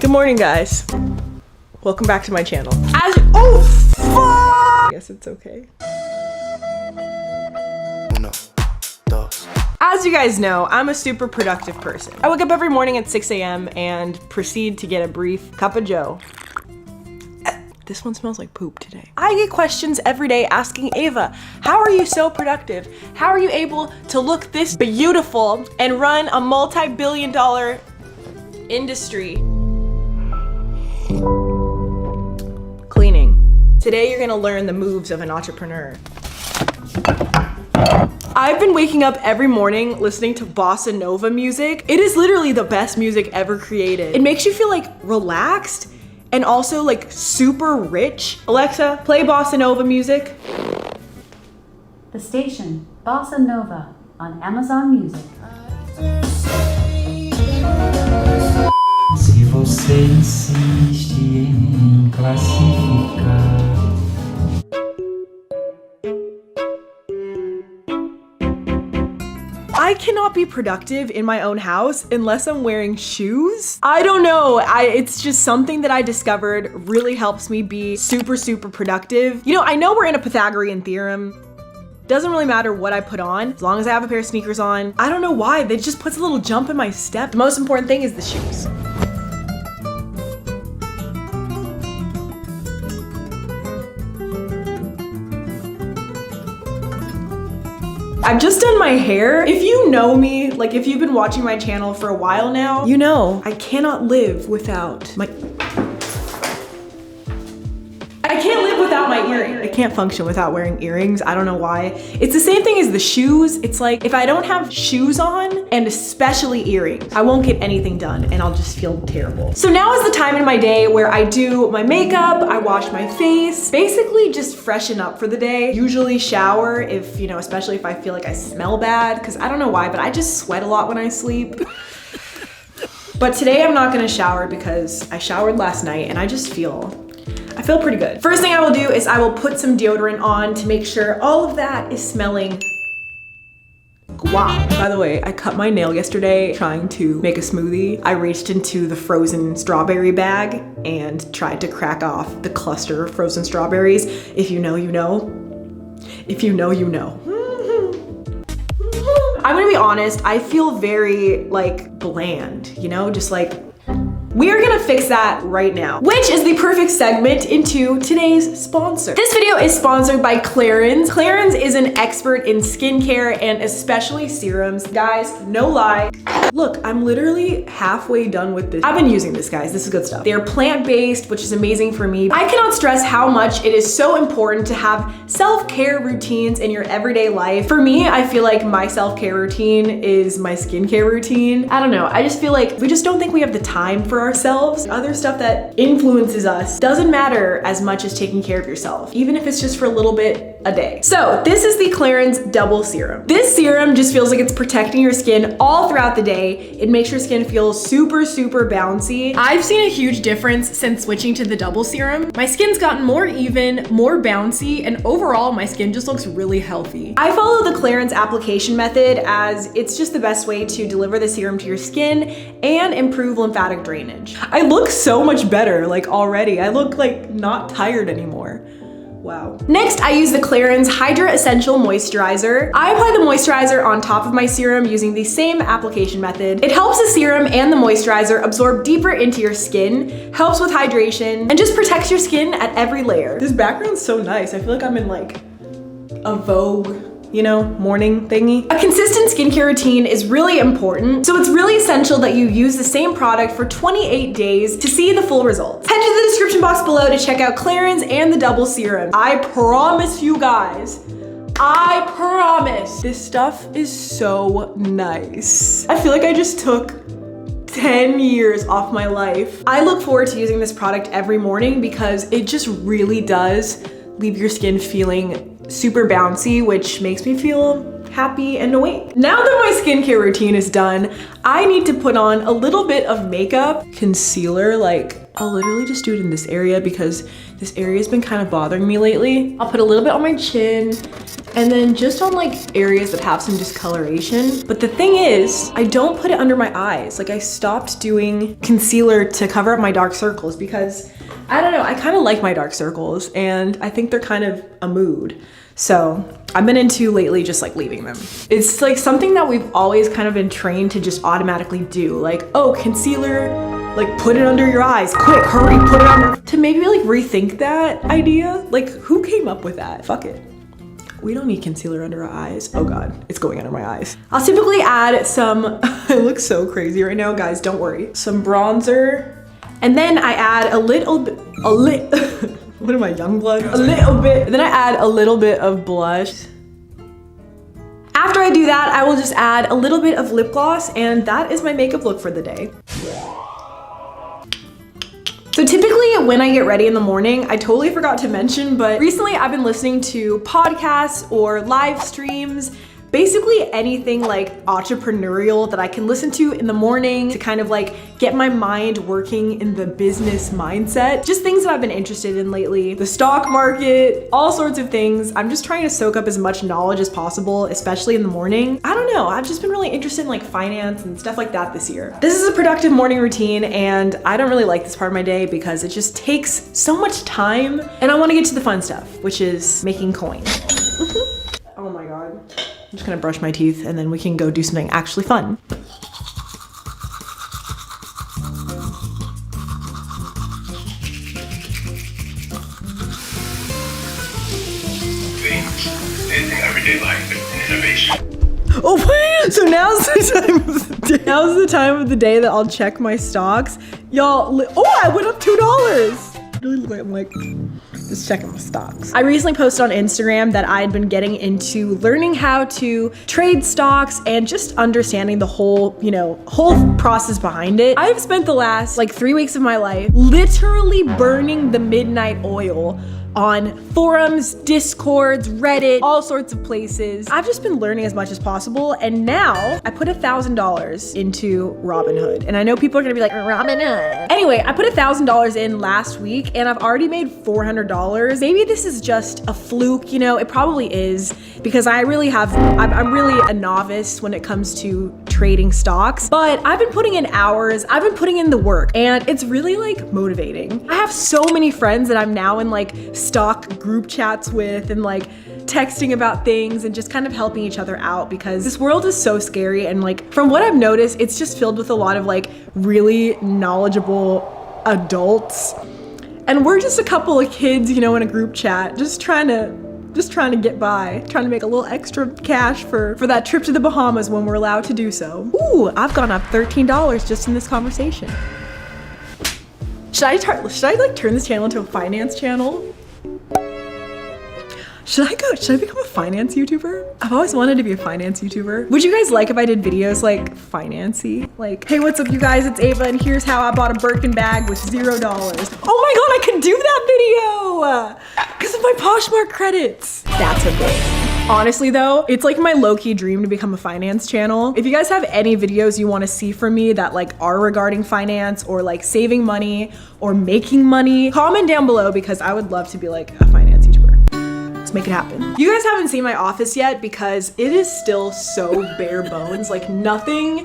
Good morning, guys. Welcome back to my channel. Oh, fuck! I guess it's okay. As you guys know, I'm a super productive person. I wake up every morning at 6 a.m. and proceed to get a brief cup of joe. This one smells like poop today. I get questions every day asking Ava, how are you so productive? How are you able to look this beautiful and run a multi-billion-dollar industry? Cleaning. Today you're gonna learn the moves of an entrepreneur. I've been waking up every morning listening to bossa nova music. It is literally the best music ever created. It makes you feel like relaxed and also like super rich. Alexa, play bossa nova music. The station, Bossa Nova, on Amazon Music. Se você insiste em classificar. I cannot be productive in my own house unless I'm wearing shoes. I don't know, it's just something that I discovered really helps me be super, super productive. You know, I know we're in a Pythagorean theorem. Doesn't really matter what I put on, as long as I have a pair of sneakers on. I don't know why, that just puts a little jump in my step. The most important thing is the shoes. I've just done my hair. If you know me, like if you've been watching my channel for a while now, you know I cannot live without my... I can't live without my earrings. I can't function without wearing earrings. I don't know why. It's the same thing as the shoes. It's like if I don't have shoes on, and especially earrings, I won't get anything done and I'll just feel terrible. So now is the time in my day where I do my makeup, I wash my face, basically just freshen up for the day. Usually shower if, you know, especially if I feel like I smell bad, because I don't know why, but I just sweat a lot when I sleep. But today I'm not gonna shower because I showered last night and I feel pretty good. First thing I will do is I will put some deodorant on to make sure all of that is smelling guau. By the way, I cut my nail yesterday trying to make a smoothie. I reached into the frozen strawberry bag and tried to crack off the cluster of frozen strawberries. If you know, you know. If you know, you know. I'm gonna be honest, I feel very like bland, you know, just like, we're gonna fix that right now, which is the perfect segment into today's sponsor. This video is sponsored by Clarins. Clarins is an expert in skincare and especially serums. Guys, no lie. Look, I'm literally halfway done with this. I've been using this, guys. This is good stuff. They're plant-based, which is amazing for me. I cannot stress how much it is so important to have self-care routines in your everyday life. For me, I feel like my self-care routine is my skincare routine. I don't know, I just feel like we just don't think we have the time for ourselves. Other stuff that influences us doesn't matter as much as taking care of yourself, even if it's just for a little bit a day. So this is the Clarins Double Serum. This serum just feels like it's protecting your skin all throughout the day. It makes your skin feel super, super bouncy. I've seen a huge difference since switching to the Double Serum. My skin's gotten more even, more bouncy, and overall my skin just looks really healthy. I follow the Clarins application method as it's just the best way to deliver the serum to your skin and improve lymphatic drainage. I look so much better, like already. I look like not tired anymore. Wow. Next, I use the Clarins Hydra Essential Moisturizer. I apply the moisturizer on top of my serum using the same application method. It helps the serum and the moisturizer absorb deeper into your skin, helps with hydration, and just protects your skin at every layer. This background's so nice. I feel like I'm in like a Vogue, you know, morning thingy. A consistent skincare routine is really important, so it's really essential that you use the same product for 28 days to see the full results. Head to the description box below to check out Clarins and the Double Serum. I promise you guys, I promise, this stuff is so nice. I feel like I just took 10 years off my life. I look forward to using this product every morning because it just really does leave your skin feeling super bouncy, which makes me feel happy and awake. Now that my skincare routine is done, I need to put on a little bit of makeup, concealer, like I'll literally just do it in this area because this area has been kind of bothering me lately. I'll put a little bit on my chin and then just on like areas that have some discoloration. But the thing is, I don't put it under my eyes. Like I stopped doing concealer to cover up my dark circles because I don't know, I kind of like my dark circles and I think they're kind of a mood. So I've been into lately just like leaving them. It's like something that we've always kind of been trained to just automatically do. Like, oh, concealer, like put it under your eyes, quick, hurry, put it under. To maybe like rethink that idea. Like who came up with that? Fuck it. We don't need concealer under our eyes. Oh God, it's going under my eyes. I'll typically add some, I look so crazy right now, guys, don't worry. Some bronzer. And then I add a little bit, what am I, Youngblood? A little bit. Then I add a little bit of blush. After I do that, I will just add a little bit of lip gloss and that is my makeup look for the day. So typically when I get ready in the morning, I totally forgot to mention, but recently I've been listening to podcasts or live streams, basically anything like entrepreneurial that I can listen to in the morning to kind of like get my mind working in the business mindset. Just things that I've been interested in lately. The stock market, all sorts of things. I'm just trying to soak up as much knowledge as possible, especially in the morning. I don't know, I've just been really interested in like finance and stuff like that this year. This is a productive morning routine and I don't really like this part of my day because it just takes so much time and I want to get to the fun stuff, which is making coin. Oh my God. I'm just gonna brush my teeth and then we can go do something actually fun. In everyday life and innovation. Oh, so now's the time of the day that I'll check my stocks. Y'all, oh, I went up $2. Really look like I'm like just checking my stocks. I recently posted on Instagram that I'd been getting into learning how to trade stocks and just understanding the whole, whole process behind it. I've spent the last like 3 weeks of my life literally burning the midnight oil on forums, Discords, Reddit, all sorts of places. I've just been learning as much as possible. And now I put $1,000 into Robinhood. And I know people are gonna be like, Robinhood. Anyway, I put $1,000 in last week and I've already made $400. Maybe this is just a fluke, it probably is because I'm really a novice when it comes to trading stocks, but I've been putting in hours, I've been putting in the work and it's really like motivating. I have so many friends that I'm now in like stock group chats with and like texting about things and just kind of helping each other out because this world is so scary and like from what I've noticed, it's just filled with a lot of like really knowledgeable adults. And we're just a couple of kids, in a group chat, just trying to get by, trying to make a little extra cash for that trip to the Bahamas when we're allowed to do so. Ooh, I've gone up $13 just in this conversation. Should I like turn this channel into a finance channel? Should I become a finance YouTuber? I've always wanted to be a finance YouTuber. Would you guys like if I did videos like financy? Like, hey, what's up you guys? It's Ava and here's how I bought a Birkin bag with $0. Oh my God, I could do that video because of my Poshmark credits. That's a thing. Honestly though, it's like my low-key dream to become a finance channel. If you guys have any videos you want to see from me that like are regarding finance or like saving money or making money, comment down below because I would love to be like a finance YouTuber. Let's make it happen. You guys haven't seen my office yet because it is still so bare bones. Like nothing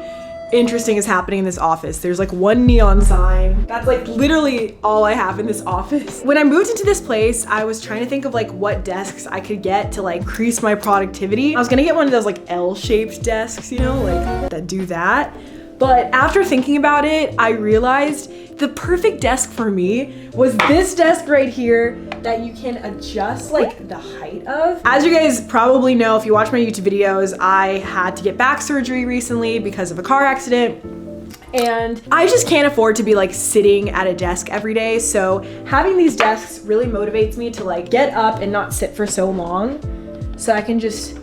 interesting is happening in this office. There's like one neon sign. That's like literally all I have in this office. When I moved into this place, I was trying to think of like what desks I could get to like increase my productivity. I was gonna get one of those like L-shaped desks, like that do that. But after thinking about it, I realized the perfect desk for me was this desk right here that you can adjust like the height of. As you guys probably know, if you watch my YouTube videos, I had to get back surgery recently because of a car accident. And I just can't afford to be like sitting at a desk every day. So having these desks really motivates me to like get up and not sit for so long. So I can just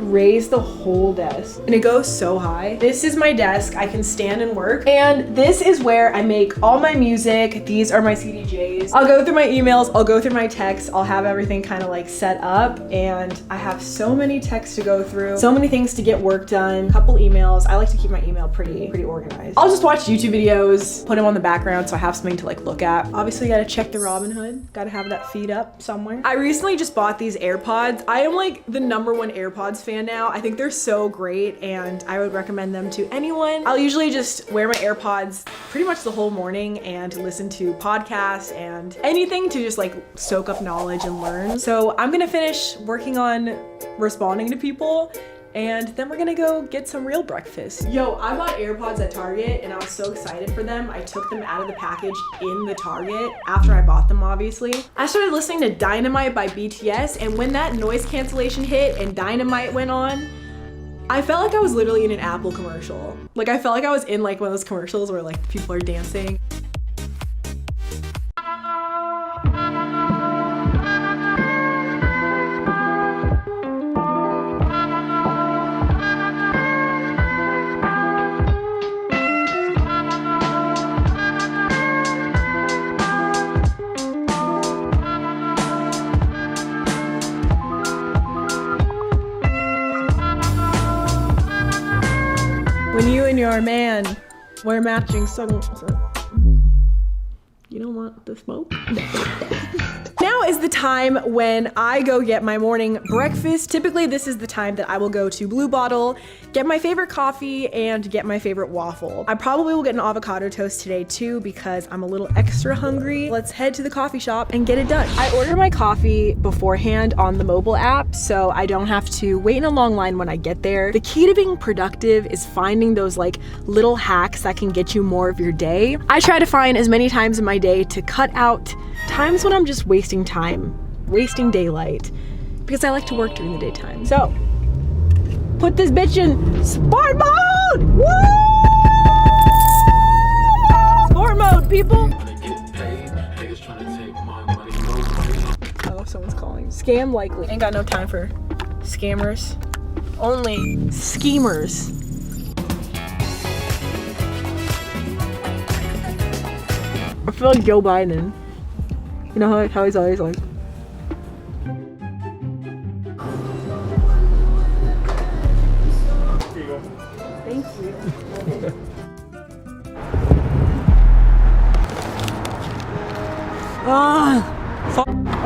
raise the whole desk and it goes so high. This is my desk. I can stand and work. And this is where I make all my music. These are my CDJs. I'll go through my emails. I'll go through my texts. I'll have everything kind of like set up, and I have so many texts to go through, so many things to get work done, a couple emails. I like to keep my email pretty organized. I'll just watch YouTube videos, put them on the background so I have something to like look at. Obviously gotta check the Robinhood. Gotta have that feed up somewhere. I recently just bought these AirPods. I am like the #1 AirPods fan now. I think they're so great and I would recommend them to anyone. I'll usually just wear my AirPods pretty much the whole morning and listen to podcasts and anything to just like soak up knowledge and learn. So I'm gonna finish working on responding to people, and then we're gonna go get some real breakfast. Yo, I bought AirPods at Target and I was so excited for them. I took them out of the package in the Target after I bought them, obviously. I started listening to Dynamite by BTS, and when that noise cancellation hit and Dynamite went on, I felt like I was literally in an Apple commercial. Like I felt like I was in like one of those commercials where like people are dancing. When you and your man wear matching sunglasses, you don't want the smoke? Now is the time when I go get my morning breakfast. Typically, this is the time that I will go to Blue Bottle, get my favorite coffee, and get my favorite waffle. I probably will get an avocado toast today too because I'm a little extra hungry. Let's head to the coffee shop and get it done. I order my coffee beforehand on the mobile app so I don't have to wait in a long line when I get there. The key to being productive is finding those like little hacks that can get you more of your day. I try to find as many times in my day to cut out times when I'm just wasting time, wasting daylight, because I like to work during the daytime. So, put this bitch in sport mode! Woo! Sport mode, people! Oh, someone's calling. Scam likely. Ain't got no time for scammers. Only schemers. I feel like Joe Biden. You know how he's always like. Here you go. Thank you.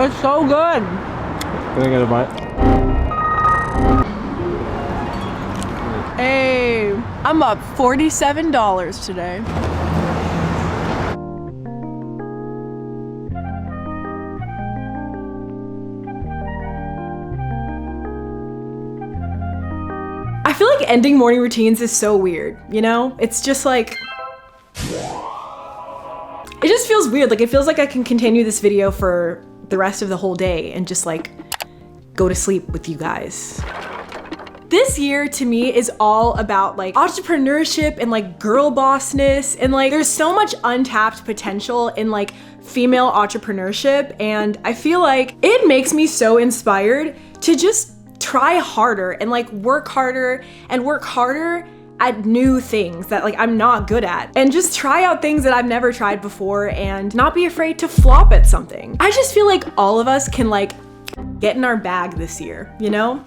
It's so good. Can I get a bite? Hey, I'm up $47 today. I feel like ending morning routines is so weird, you know? It's just like, it just feels weird. Like it feels like I can continue this video for the rest of the whole day and just like go to sleep with you guys. This year to me is all about like entrepreneurship and like girl bossness, and like there's so much untapped potential in like female entrepreneurship, and I feel like it makes me so inspired to just try harder and like work harder at new things that like I'm not good at, and just try out things that I've never tried before and not be afraid to flop at something. I just feel like all of us can like get in our bag this year, you know?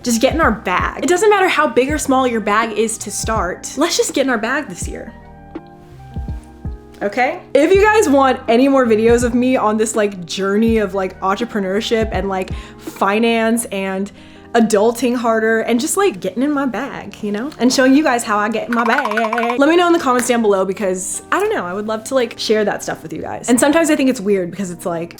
Just get in our bag. It doesn't matter how big or small your bag is to start. Let's just get in our bag this year. Okay? If you guys want any more videos of me on this like journey of like entrepreneurship and like finance and adulting harder and just like getting in my bag, you know, and showing you guys how I get in my bag, let me know in the comments down below, because I don't know, I would love to like share that stuff with you guys. And sometimes I think it's weird because it's like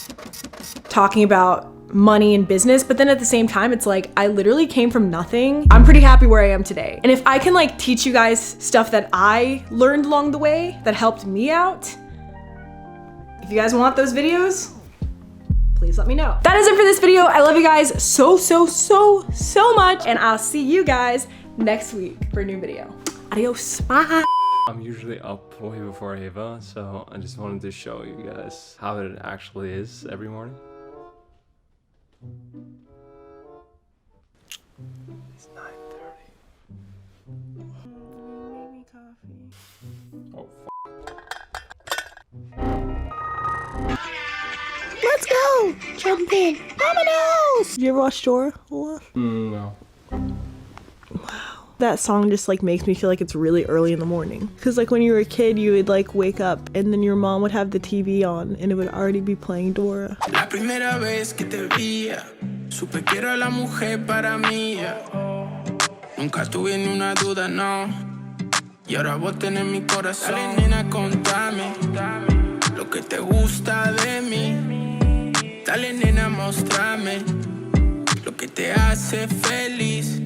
talking about money and business, but then at the same time it's like I literally came from nothing. I'm pretty happy where I am today, and if I can like teach you guys stuff that I learned along the way that helped me out, if you guys want those videos, please let me know. That is it for this video. I love you guys so much, and I'll see you guys next week for a new video. Adios, bye. I'm usually up way before Ava, so I just wanted to show you guys how it actually is every morning. It's 9:30. Make me coffee. Oh, Let's go! Jump in. Dominoes! You ever watch Dora? no. That song just like makes me feel like it's really early in the morning. Cause like when you were a kid, you would like wake up and then your mom would have the TV on and it would already be playing Dora. La primera vez que te vi, supe que era la mujer para mí. Nunca tuve ni una duda, no. Y ahora vos tenés mi corazón. Dale, nena, contame lo que te gusta de mí. Dale, nena, mostrame lo que te hace feliz.